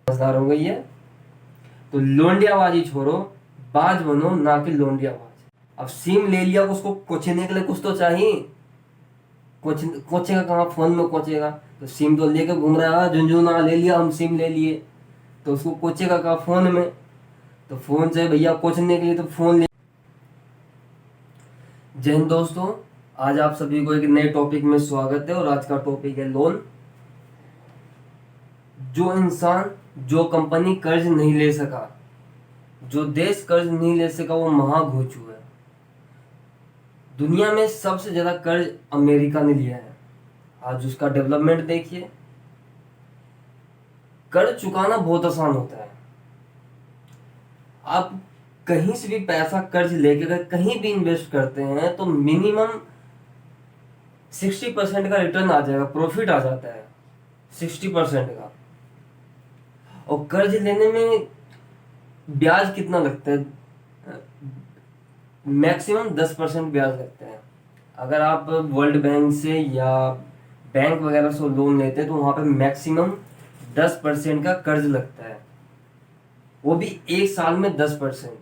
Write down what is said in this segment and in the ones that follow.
समझदार हो गई है। तो लोंडियाबाजी छोड़ो, बाज बनो, ना कि लोंडियाबाज। अब सिम ले लिया, उसको कोचने के लिए कुछ तो चाहिए। कोचेगा कहाँ, फोन में कोचेगा? तो सिम तो लेके घूम रहा है, झुंझुना ले लिया, हम सिम ले लिए, तो उसको कोचेगा कहाँ? फोन में। तो फोन से भैया कोचने के लिए तो फोन ले। जय हिंद दोस्तों, आज आप सभी को एक नए टॉपिक में स्वागत है। और आज का टॉपिक है लोन। जो इंसान, जो कंपनी कर्ज नहीं ले सका, जो देश कर्ज नहीं ले सका, वो महाघोचू है। दुनिया में सबसे ज्यादा कर्ज अमेरिका ने लिया है। आज उसका डेवलपमेंट देखिए। कर्ज चुकाना बहुत आसान होता है। आप कहीं से भी पैसा कर्ज लेके अगर कहीं भी इन्वेस्ट करते हैं तो मिनिमम 60% का रिटर्न आ जाएगा, प्रॉफिट आ जाता है 60% का। और कर्ज लेने में ब्याज कितना लगता है? मैक्सिमम 10% ब्याज लगता है। अगर आप वर्ल्ड बैंक से या बैंक वगैरह से लोन लेते हैं तो वहां पे मैक्सिमम 10% का कर्ज लगता है, वो भी एक साल में 10%।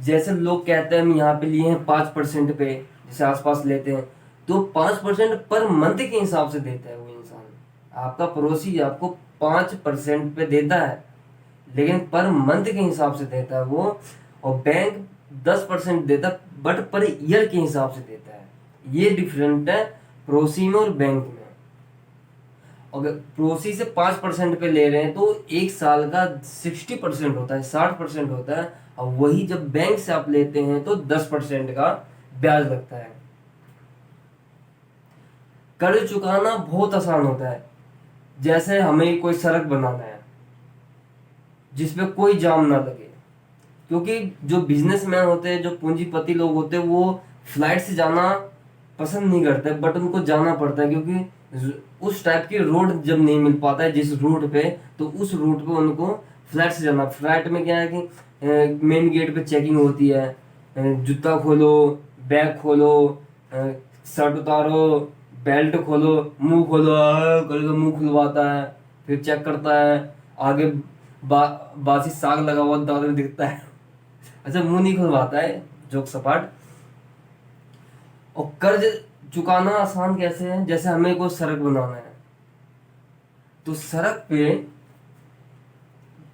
जैसे लोग कहते हैं हम यहाँ पे लिए हैं 5% पे, जैसे आसपास लेते हैं, तो 5% पर मंथ के हिसाब से देता है वो इंसान। आपका पड़ोसी आपको 5% पे देता है, लेकिन पर मंथ के हिसाब से देता है वो। और बैंक 10% देता है, बट पर ईयर के हिसाब से देता है। ये डिफरेंट है पड़ोसी में और बैंक में। अगर पड़ोसी से 5% पे ले रहे हैं तो एक साल का 60% होता है, 60% होता है। और वही जब बैंक से आप लेते हैं तो 10% का ब्याज लगता है। कर्ज चुकाना बहुत आसान होता है। जैसे हमें कोई सड़क बनाना है जिसपे कोई जाम ना लगे, क्योंकि जो बिजनेसमैन होते हैं, जो पूंजीपति लोग होते हैं, वो फ्लाइट से जाना पसंद नहीं करते, बट उनको जाना पड़ता है क्योंकि उस टाइप की रोड जब नहीं मिल पाता है जिस रूट पे, तो उस रूट पे उनको फ्लाइट से जाना। फ्लाइट में क्या है कि मेन गेट पे चेकिंग होती है, जूता खोलो, बैग खोलो, शर्ट उतारो, बेल्ट खोलो, मुंह खोलो, करके मुंह खुलवाता है, फिर चेक करता है। आगे बासी साग लगा हुआ दांत में दिखता है। अच्छा, मुंह नहीं खुलवाता है, जोक सपाट। और कर्ज चुकाना आसान कैसे है? जैसे हमें कोई सड़क बनाना है, तो सड़क पे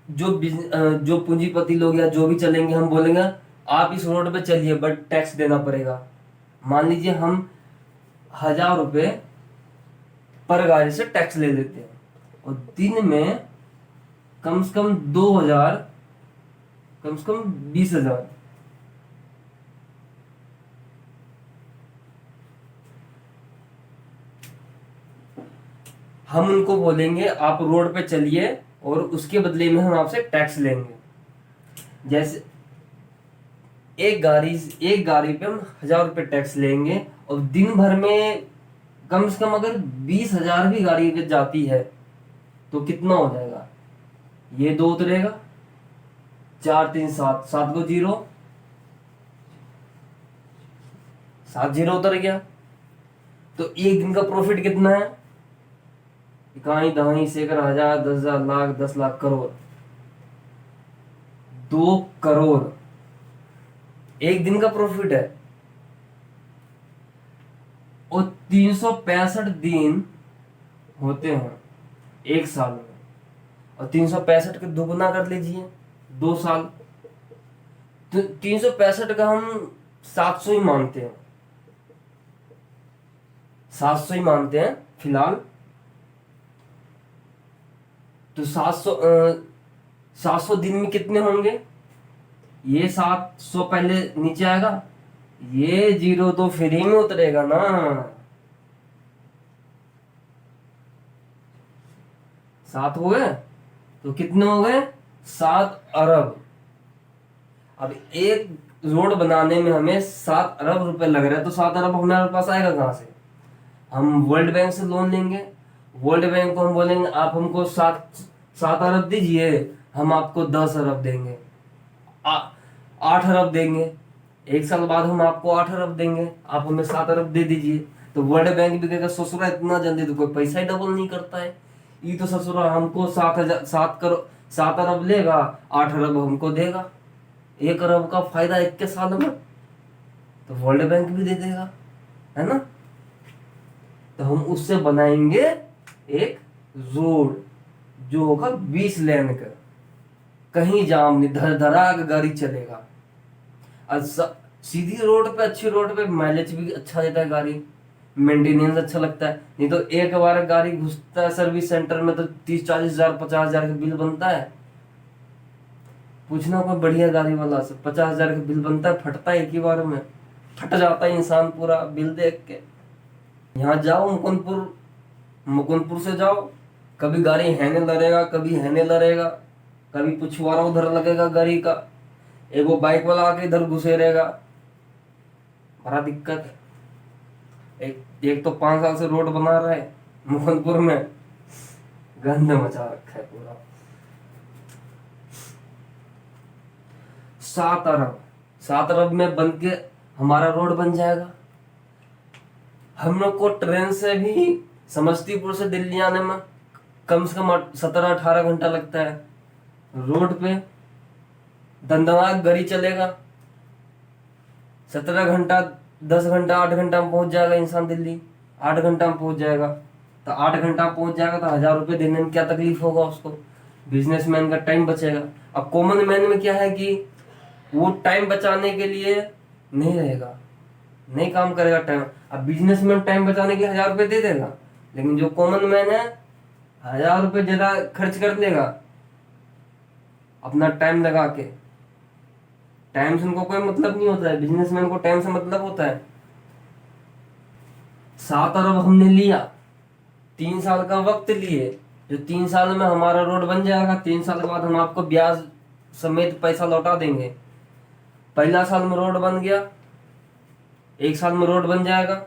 जो पूंजीपति लोग या जो भी चलेंगे, हम बोलेंगे आप इस रोड पे चलिए, बट टैक्स देना पड़ेगा। मान लीजिए हम 1000 रुपये पर गाड़ी से टैक्स ले लेते हैं, और दिन में कम से कम 2000, कम से कम 20,000। हम उनको बोलेंगे आप रोड पे चलिए और उसके बदले में हम आपसे टैक्स लेंगे। जैसे एक गाड़ी पे हम 1000 रुपये टैक्स लेंगे, और दिन भर में कम से कम अगर 20,000 भी गाड़ी अगर जाती है तो कितना हो जाएगा? ये दो उतरेगा, 4 3 7, 7 को 0, 7 0 उतर गया। तो एक दिन का प्रॉफिट कितना है? इकाई दहाई सैकड़ा हजार 10,000 लाख 10 लाख करोड़, 2 करोड़ एक दिन का प्रॉफिट है। और 365 दिन होते हैं एक साल में, और 365 के दुगुना कर लीजिए, 2 साल। तो 365 का हम 700 ही मानते हैं, 700 ही मानते हैं फिलहाल। तो 700 दिन में कितने होंगे? ये 700 पहले नीचे आएगा, ये 0 तो फ्री में उतरेगा ना। 7 हो गए तो कितने हो गए? 7 अरब। अब एक रोड बनाने में हमें 7 अरब रुपए लग रहा है, तो 7 अरब हमारे पास आएगा कहाँ से? हम वर्ल्ड बैंक से लोन लेंगे। वर्ल्ड बैंक को हम बोलेंगे आप हमको 7 अरब दीजिए, हम आपको 10 अरब देंगे, 8 अरब देंगे। एक साल बाद हम आपको 8 अरब देंगे, आप हमें 7 अरब दे दीजिए। तो वर्ल्ड बैंक भी कहेगा ससुरा इतना जल्दी तो कोई पैसा ही डबल नहीं करता है। ये तो ससुरा हमको 7,000 7 अरब लेगा, 8 अरब हमको देगा, 1 अरब का फायदा 21 साल में, तो वर्ल्ड बैंक भी दे देगा, है ना। तो हम उससे बनाएंगे एक रोड जो होगा 20 लेन का, कहीं जाम नहीं, धर धरा के गाड़ी चलेगा। और सीधी रोड पे, अच्छी रोड पे माइलेज भी अच्छा देता है गाड़ी, मेंटेनेंस अच्छा लगता है। नहीं तो एक बार गाड़ी घुसता है सर्विस सेंटर में तो 30-40 हजार 50 हजार का बिल बनता है। पूछना कोई बढ़िया गाड़ी वाला से, 50 हजार का बिल बनता है, फटता है एक ही बार में, फट जाता है इंसान पूरा बिल देख के। यहाँ जाओ मुकुंदपुर, मुकुंदपुर से जाओ, कभी गाड़ी हैने लड़ेगा, कभी हैने लड़ेगा, कभी पिछवाड़ा उधर लगेगा गाड़ी का, एक वो बाइक वाला आके इधर घुसे रहेगा, बड़ा दिक्कत है। एक तो 5 साल से रोड बना रहा है मुकुंदपुर में, गंद मचा रखा है पूरा। 7 अरब में बन के हमारा रोड बन जाएगा। हम लोग को ट्रेन से भी समस्तीपुर से दिल्ली आने में कम से कम 17-18 घंटा लगता है। रोड पे दंदनाक गाड़ी चलेगा, 17 घंटा, 10 घंटा, 8 घंटा में पहुंच जाएगा इंसान दिल्ली, 8 घंटा में पहुंच जाएगा। तो 8 घंटा में पहुंच जाएगा तो 1,000 रुपये देने में क्या तकलीफ होगा उसको, बिजनेसमैन का टाइम बचेगा। अब कॉमन मैन में क्या है कि वो टाइम बचाने के लिए नहीं रहेगा, नहीं काम करेगा टाइम। अब बिजनेसमैन टाइम बचाने के लिए 1,000 रुपये दे देगा, लेकिन जो कॉमन मैन है 1,000 रुपये ज्यादा खर्च कर लेगा अपना टाइम लगा के। टाइम से उनको कोई मतलब नहीं होता है, बिजनेसमैन को टाइम से मतलब होता है। 7 अरब हमने लिया, 3 साल का वक्त लिए, जो 3 साल में हमारा रोड बन जाएगा, 3 साल के बाद हम आपको ब्याज समेत पैसा लौटा देंगे। पहला साल में रोड बन गया, 1 साल में रोड बन जाएगा,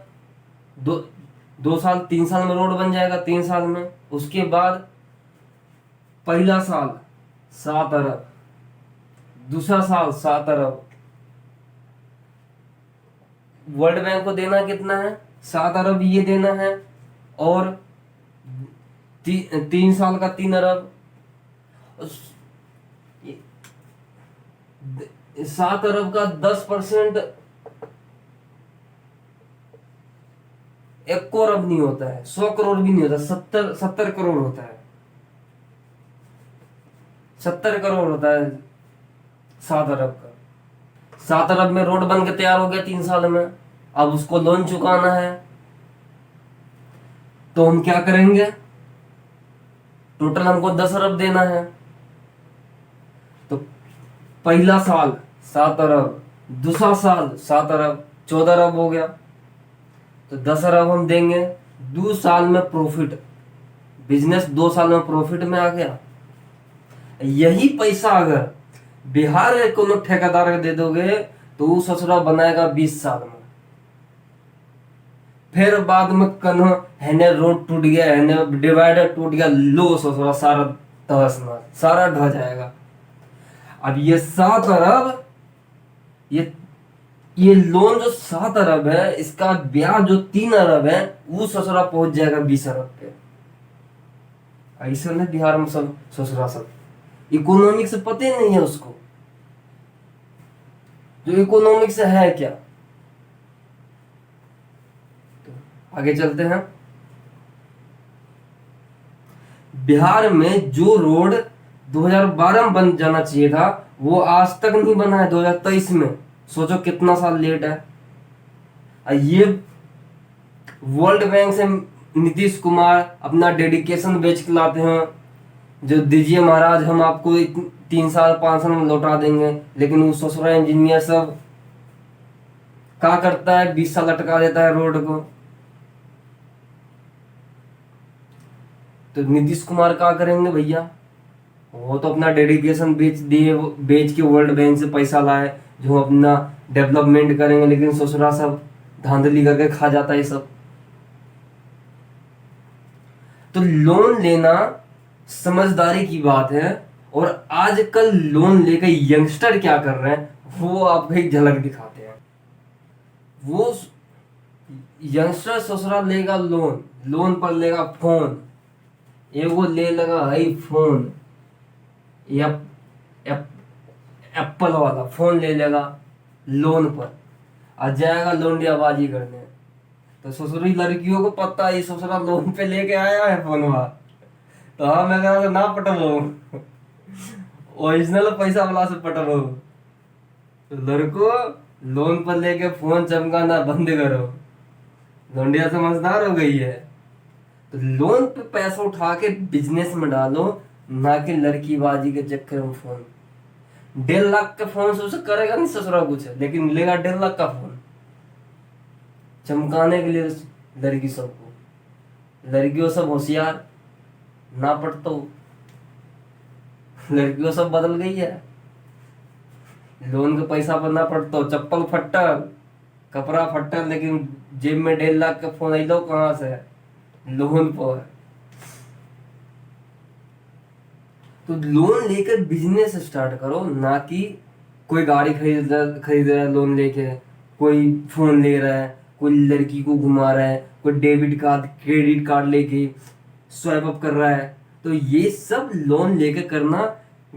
2 साल 3 साल में रोड बन जाएगा, 3 साल में। उसके बाद पहला साल 7 अरब, दूसरा साल 7 अरब। वर्ल्ड बैंक को देना कितना है, 7 अरब ये देना है, और 3 साल का 3 अरब। 7 अरब का 10% 1 अरब नहीं होता है, 100 करोड़ भी नहीं होता, 70 करोड़ होता है, 70 करोड़ होता है 7 अरब का। 7 अरब में रोड बन के तैयार हो गया 3 साल में। अब उसको लोन चुकाना है, तो हम क्या करेंगे, टोटल हमको 10 अरब देना है। तो पहला साल 7 अरब, दूसरा साल 7 अरब, 14 अरब हो गया। तो 10 अरब हम देंगे, 2 साल में प्रॉफिट, बिजनेस 2 साल में प्रॉफिट में आ गया। यही पैसा अगर बिहार के कोनो ठेकेदार के दे दोगे तो वो ससुरा बनाएगा 20 साल में। फिर बाद में कन्हो हैने रोड टूट गया, हैने डिवाइडर टूट गया, लो ससुरा सारा तहस नहस, सारा ढह जाएगा। अब ये 7 अरब, ये लोन जो 7 अरब है, इसका ब्याज जो 3 अरब है, वो ससुरा पहुंच जाएगा 20 अरब पे। ऐसे ना बिहार में सब ससुरा सब इकोनॉमिक्स पते नहीं है उसको, जो इकोनॉमिक्स है क्या। तो आगे चलते हैं। बिहार में जो रोड 2012 में बन जाना चाहिए था, वो आज तक नहीं बना है 2023 में। सोचो कितना साल लेट है। ये वर्ल्ड बैंक से नीतीश कुमार अपना डेडिकेशन बेच के लाते हैं, जो दीजिए महाराज हम आपको 3 साल 5 साल में लौटा देंगे, लेकिन वो ससुरा इंजीनियर सब क्या करता है, 20 साल अटका देता है रोड को। तो नीतीश कुमार क्या करेंगे भैया, वो तो अपना डेडिकेशन बेच दिए, बेच के वर्ल्ड बैंक से पैसा लाए, जो अपना डेवलपमेंट करेंगे, लेकिन ससुरा सब धांधली करके खा जाता है सब। तो लोन लेना समझदारी की बात है, और आजकल लोन लेकर यंगस्टर क्या कर रहे हैं वो आपको एक झलक दिखाते हैं। वो यंगस्टर ससुरा लेगा लोन, लोन पर लेगा फोन, वो ले लगा आईफोन या एप, एप्पल वाला फोन ले लेगा लोन पर, आ जाएगा लोंडियाबाजी करने। तो ससुरी लड़कियों को पता है ये ससुरा लोन पे लेके आया है फोन वहां, तो हाँ मैं कहा ना पटलो, ओरिजिनल पैसा वाला से पटलो। तो लड़को लोन पर लेके फोन चमकाना बंद करो, लोंडिया समझदार हो गई है। तो लोन पे पैसा उठा के बिजनेस में डालो, ना कि लड़की बाजी के चक्कर में फोन। 1.5 लाख का फोन से उसे करेगा नहीं ससुरा कुछ, लेकिन मिलेगा 1.5 लाख का फोन चमकाने के लिए लड़की सबको। लड़कियों सब होशियार ना पढ़तो, लड़कियों सब बदल गई है। लोन के पैसा पर ना पड़तो, चप्पल फट्टल कपड़ा फट्टल, लेकिन जेब में 1.5 लाख का फोन अलो कहाँ से, लोन पर। तो लोन लेकर बिजनेस स्टार्ट करो, ना कि कोई गाड़ी खरीद रहा है लोन लेके, कोई फोन ले रहा है, कोई लड़की को घुमा रहा है, कोई डेबिट कार्ड क्रेडिट कार्ड लेके स्वाइप अप कर रहा है। तो ये सब लोन लेके करना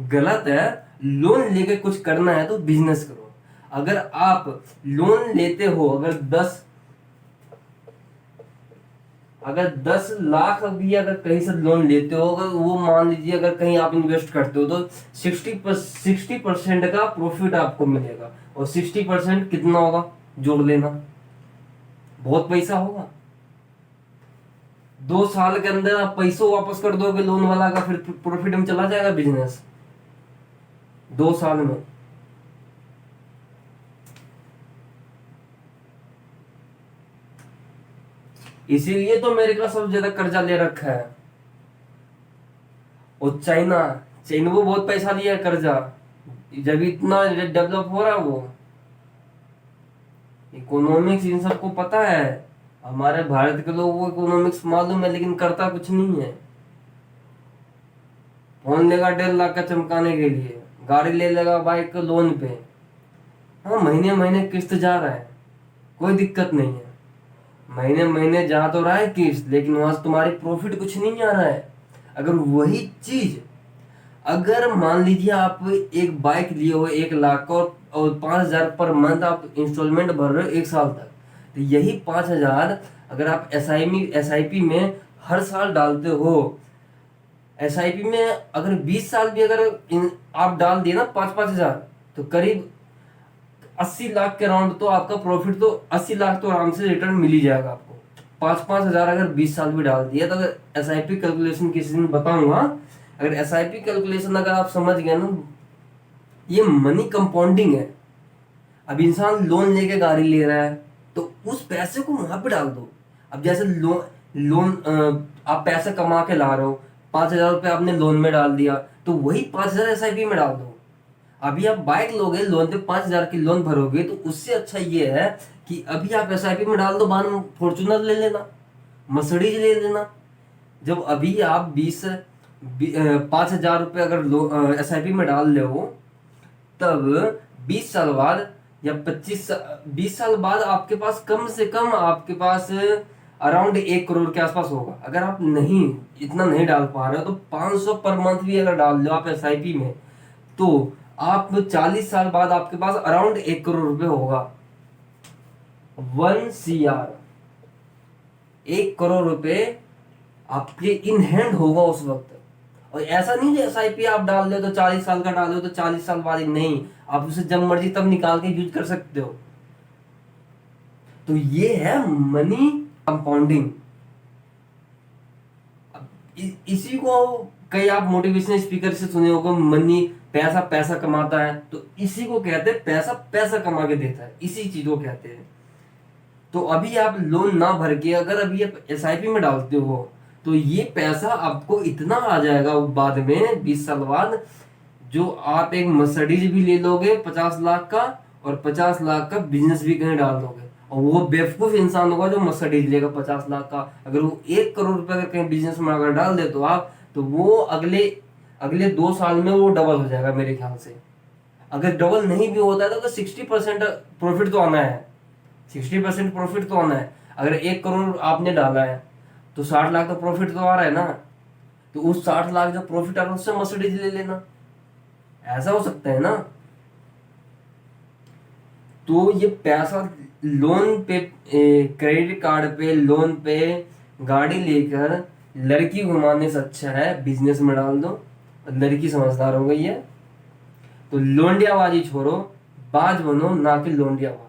गलत है। लोन लेके कुछ करना है तो बिजनेस करो। अगर आप लोन लेते हो, अगर 10 लाख भी अगर कहीं से लोन लेते हो, अगर वो मान लीजिए अगर कहीं आप इन्वेस्ट करते हो तो 60% का प्रॉफिट आपको मिलेगा। और 60% कितना होगा जोड़ लेना, बहुत पैसा होगा। 2 साल के अंदर आप पैसों वापस कर दोगे लोन वाला का, फिर प्रॉफिट में चला जाएगा बिजनेस 2 साल में। इसीलिए तो अमेरिका सबसे ज्यादा कर्जा ले रखा है। और चाइना चाइना वो बहुत पैसा लिया है कर्जा, जब इतना डेवलप हो रहा है वो। इकोनॉमिक्स इन सबको पता है। हमारे भारत के लोगों को इकोनॉमिक्स मालूम है, लेकिन करता कुछ नहीं है। फोन लेगा 1.5 लाख का चमकाने के लिए, गाड़ी ले लेगा बाइक लोन पे, हाँ महीने महीने किस्त जा रहा है, कोई दिक्कत नहीं है। महीने महीने जा तो रहा है किस्त, लेकिन वहां से तुम्हारी प्रॉफिट कुछ नहीं आ रहा है। अगर वही चीज, अगर मान लीजिए आप एक बाइक लिए हो 1 लाख का, और 5,000 पर मंथ आप इंस्टॉलमेंट भर रहे हो 1 साल तक, तो यही 5,000 अगर आप SIP में हर साल डालते हो, SIP में अगर 20 साल भी अगर आप डाल दिए ना 5-5 हजार, तो करीब 80 लाख के राउंड तो आपका प्रॉफिट, तो 80 लाख तो आराम से रिटर्न मिल ही जाएगा आपको। 5-5 हजार अगर 20 साल भी डाल दिया, तो अगर SIP कैलकुलेशन किसी दिन बताऊंगा। अगर SIP कैलकुलेशन अगर आप समझ गए ना, ये मनी कंपाउंडिंग है। अब इंसान लोन लेके गाड़ी ले रहा है, तो उस पैसे को वहां पे डाल दो। अब जैसे आप पैसे कमा के ला रहे हो, 5,000 रुपये आपने लोन में डाल दिया, तो वही 5,000 SIP में डाल दो। अभी आप बाइक लोगे लोन पे, 5,000 की लोन भरोगे, तो उससे अच्छा ये है कि अभी आप SIP में डाल दो, बाद में फॉर्चुनर ले लेना, मर्सिडीज ले लेना। जब अभी आप 5,000 रुपये अगर SIP में डाल रहे हो, तब 20 साल बाद या 20 साल बाद आपके पास कम से कम आपके पास अराउंड 1 करोड़ के आसपास होगा। अगर आप नहीं इतना नहीं डाल पा रहे हो, तो 500 पर मंथ भी अगर डाल लो आप SIP में, तो आप 40 साल बाद आपके पास अराउंड 1 करोड़ रुपए होगा। 1 CR, 1 करोड़ रुपए आपके इन हैंड होगा उस वक्त। और ऐसा नहीं है SIP आप डाल दो तो 40 साल का डालो तो 40 साल बाद ही, नहीं, आप उसे जब मर्जी तब निकाल के यूज कर सकते हो। तो ये है मनी कंपाउंडिंग। इसी को कई आप मोटिवेशनल स्पीकर से सुने होगा, मनी पैसा पैसा कमाता है, तो इसी को कहते हैं पैसा पैसा कमा के देता है, इसी चीज को कहते हैं। तो अभी आप लोन ना भर के अगर अभी आप SIP में डालते हो, तो ये पैसा आपको इतना आ जाएगा बाद में 20 साल बाद, जो आप एक मर्सिडीज भी ले लोगे 50 लाख का, और 50 लाख का बिजनेस भी कहीं डाल दोगे। और वो बेवकूफ इंसान होगा जो मर्सिडीज लेगा 50 लाख का, अगर वो 1 करोड़ रुपए का कहीं बिजनेस में अगर डाल दे तो आप, तो वो अगले अगले 2 साल में वो डबल हो जाएगा मेरे ख्याल से। अगर डबल नहीं भी होता है तो 60% प्रॉफिट तो आना है, 60% प्रॉफिट तो आना है। अगर 1 करोड़ आपने डाला है, तो 60 लाख का प्रॉफिट तो आ रहा है ना। तो उस 60 लाख जो प्रॉफिट आ रहा है उससे मर्सिडीज ले लेना, ऐसा हो सकता है ना। तो ये पैसा लोन पे, क्रेडिट कार्ड पे, लोन पे गाड़ी लेकर लड़की घुमाने से अच्छा है बिजनेस में डाल दो। लड़की समझदार हो गई है तो लोंडियाबाजी छोड़ो, बाज बनो, ना कि लोंडियाबाज।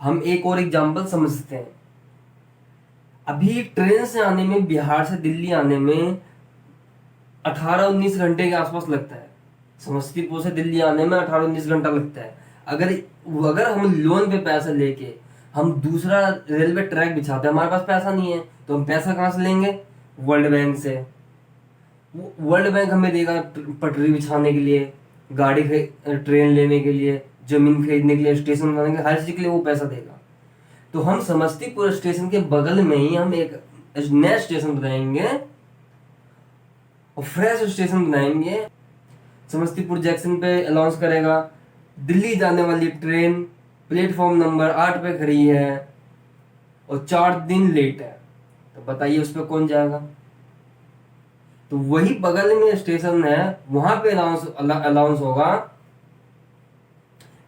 हम एक और एग्जांपल समझते हैं। अभी ट्रेन से आने में, बिहार से दिल्ली आने में 18-19 घंटे के आसपास लगता है। समस्तीपुर से दिल्ली आने में 18-19 घंटा लगता है। अगर अगर हम लोन पे पैसा लेके हम दूसरा रेलवे ट्रैक बिछाते हैं, हमारे पास पैसा नहीं है तो हम पैसा कहाँ से लेंगे? वर्ल्ड बैंक से। वर्ल्ड बैंक हमें देगा पटरी बिछाने के लिए, गाड़ी ट्रेन लेने के लिए, जमीन खरीदने के लिए, स्टेशन बनाने के लिए, हर चीज के लिए वो पैसा देगा। तो हम समस्तीपुर स्टेशन के बगल में ही हम एक नया स्टेशन बनाएंगे और फ्रेश स्टेशन बनाएंगे। समस्तीपुर जंक्शन पे अनाउंस करेगा दिल्ली जाने वाली ट्रेन प्लेटफॉर्म नंबर 8 पे खड़ी है और 4 दिन लेट है। तो बताइए उस पर कौन जाएगा? तो वही बगल में स्टेशन है, वहां पे अनाउंस होगा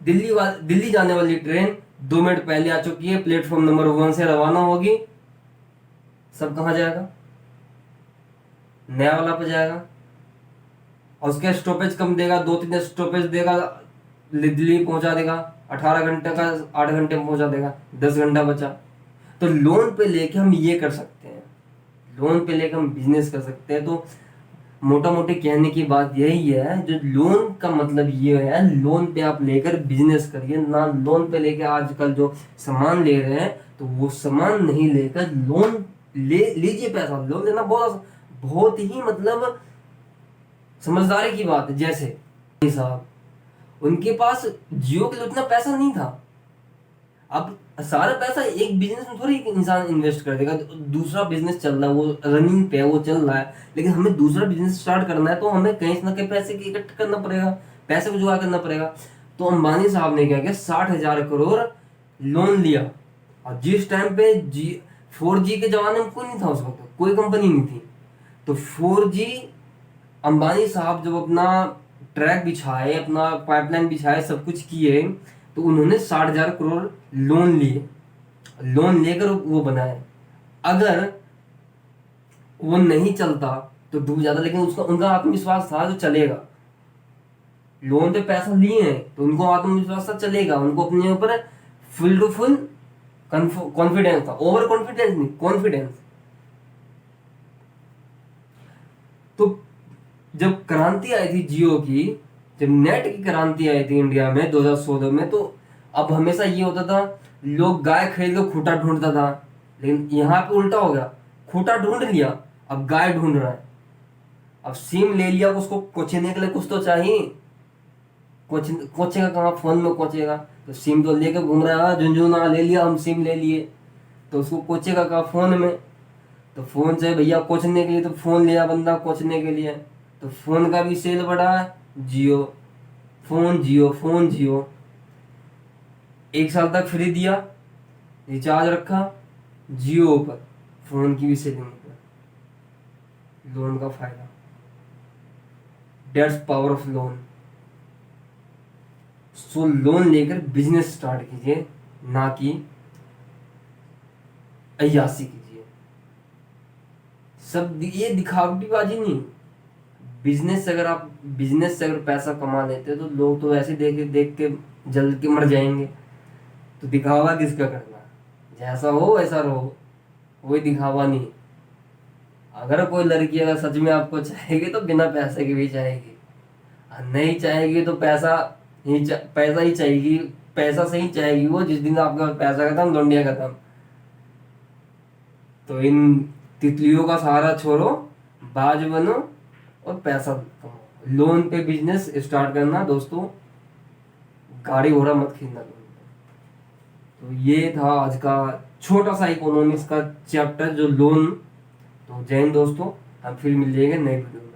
दिल्ली जाने वाली ट्रेन 2 मिनट पहले आ चुकी है, प्लेटफॉर्म नंबर 1 से रवाना होगी। सब कहाँ जाएगा? नया वाला पे जाएगा। और उसके स्टॉपेज कम देगा, 2-3 स्टॉपेज देगा, दिल्ली पहुंचा देगा। 18 घंटे का 8 घंटे में पहुंचा देगा, 10 घंटा बचा। तो लोन पे लेके हम ये कर सकते हैं, लोन पे लेके हम बिजनेस कर सकते हैं। तो मोटा मोटी कहने की बात यही है, जो लोन का मतलब ये है, लोन पे आप लेकर बिजनेस करिए ना। लोन पे लेके आजकल जो सामान ले रहे हैं तो वो सामान नहीं लेकर लोन लीजिए। पैसा लोन लेना बहुत ही मतलब समझदारी की बात है। जैसे साहब, उनके पास जियो के लिए उतना पैसा नहीं था। अब सारा पैसा एक बिजनेस में थोड़ी इंसान इन्वेस्ट कर देगा। दूसरा बिजनेस चल रहा है, वो रनिंग पे है, वो चल रहा है, लेकिन हमें दूसरा बिजनेस स्टार्ट करना है तो हमें कहीं ना कहीं पैसे की इकट्ठा करना पड़ेगा, पैसे को जुगाड़ करना पड़ेगा। तो अंबानी साहब ने क्या किया, 60,000 करोड़ लोन लिया। और जिस टाइम पे 4G के जमाने में कोई नहीं था, उस वक्त कोई कंपनी नहीं थी। तो 4G अंबानी साहब जब अपना ट्रैक बिछाए, अपना पाइपलाइन बिछाए, सब कुछ किए, तो उन्होंने 60,000 करोड़ लोन लिए। लोन लेकर वो बनाए। अगर वो नहीं चलता तो डूब जाता, लेकिन उसका उनका आत्मविश्वास था जो चलेगा। लोन पे पैसा लिए हैं तो उनको आत्मविश्वास था चलेगा, उनको अपने ऊपर फुल टू फुल कॉन्फिडेंस था। ओवर कॉन्फिडेंस नहीं, कॉन्फिडेंस। तो जब क्रांति आई थी जियो की, जब नेट की क्रांति आई थी इंडिया में 2014 में, तो अब हमेशा ये होता था लोग गाय खरीद कर खूंटा ढूंढता था, लेकिन यहाँ पे उल्टा हो गया, खूंटा ढूंढ लिया अब गाय ढूंढ रहा है। अब सिम ले लिया, उसको कोचने के लिए कुछ तो चाहिए। कोचेगा कहाँ? फोन में कोचेगा। तो सिम तो लेकर घूम रहा है, झुंझुना ले लिया, हम सिम ले लिए, तो उसको कोचेगा कहाँ? फोन में। तो फोन से भैया कोचने के लिए, तो फोन लिया बंदा कोचने के लिए, तो फोन का भी सेल बढ़ा है। जियो, फोन जियो, फोन जियो। 1 साल तक फ्री दिया, रिचार्ज रखा जियो पर, फोन की भी सेलिंग पर। लोन का फायदा, that's power of loan. So loan लेकर बिजनेस स्टार्ट कीजिए, ना कि अय्यासी कीजिए। सब ये दिखावटी बाजी नहीं। बिजनेस से अगर पैसा कमा लेते तो लोग तो ऐसे देख के जल के मर जाएंगे। तो दिखावा किसका करना? जैसा हो वैसा रहो, कोई दिखावा नहीं। अगर कोई लड़की अगर सच में आपको चाहेगी तो बिना पैसे के भी चाहेगी, और नहीं चाहेगी तो पैसा ही चाहेगी। पैसा से ही चाहेगी वो। जिस दिन आपका पैसा खत्म, लौंडिया खत्म। तो इन तितलियों का सहारा छोड़ो, बाज बनो और पैसा कमाओ। लोन पे बिजनेस स्टार्ट करना दोस्तों, गाड़ी घोड़ा मत खरीदना। तो ये था आज का छोटा सा इकोनॉमिक्स का चैप्टर, जो लोन। तो जय हिंद दोस्तों, हम फिर मिल जाएंगे नए वीडियो में।